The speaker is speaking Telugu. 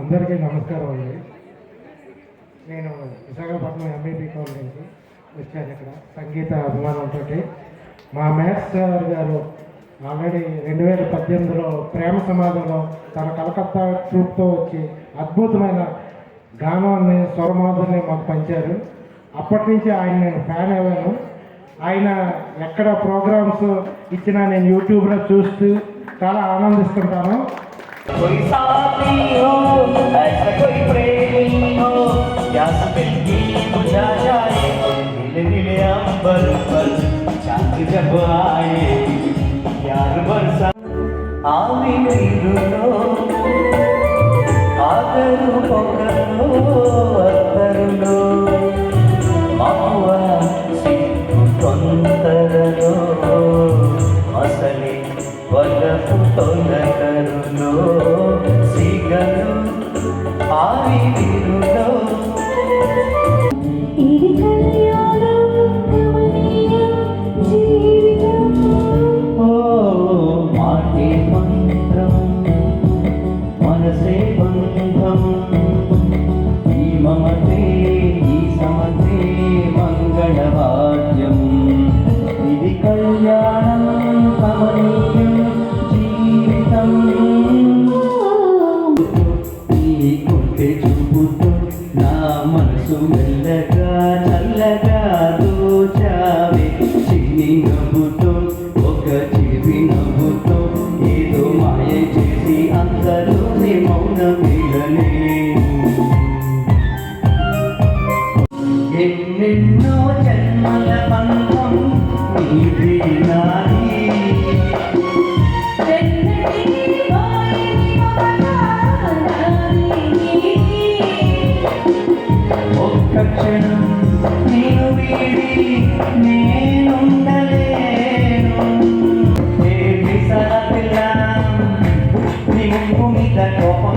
అందరికీ నమస్కారం అండి. నేను విశాఖపట్నం ఎంబీపీ కాలేజ్ నుంచి వచ్చాను. ఇక్కడ సంగీత అభిమానంతో మా మ్యాథ్స్ సార్ గారు ఆల్రెడీ 2018లో ప్రేమ సమాజంలో తన కలకత్తా ట్రూప్తో వచ్చి అద్భుతమైన గానాన్ని స్వరమాధుల్ని మాకు పంచారు. అప్పటి నుంచి ఆయన నేను ఫ్యాన్ అయ్యాను. ఆయన ఎక్కడ ప్రోగ్రామ్స్ ఇచ్చినా నేను యూట్యూబ్లో చూస్తూ చాలా ఆనందిస్తుంటాను. कोई साथी हो ऐसा कोई प्रेमी हो प्यास दिल की बुझा जाए नीले नीले अंबर पर चांद जब आए प्यार बरसा आवी नीरुलो आदरू పొగలో అత్తరులో మావా కొంతరలో అసలే వలపు తొలకరులో సిగలు ఆవి విరులో ఇది కళ్యాణం కమనీయం జీవితం ఓ మాటే మంత్రం మనసే బంధం ఈ మమతే ఈ సమతే మంగళవాద్యం ఇది కళ్యాణం కమనీయం జీవితం ఈ కొట్టే చూపుతో నా మనసు మెల్లగా చల్లగా దోచావే చిన్ని నవ్వుతో ఒక చివి నవ్వుతో ఏదో మాయ చేసి అందరూనే మౌన మిలనే ఎన్నెన్నో జన్మల బంధం నీది నాది ఒక్క క్షణం నేను వీడి నేనుండలేను ఏ విసర పిల్ల నీ ముక్కు మీద కోపం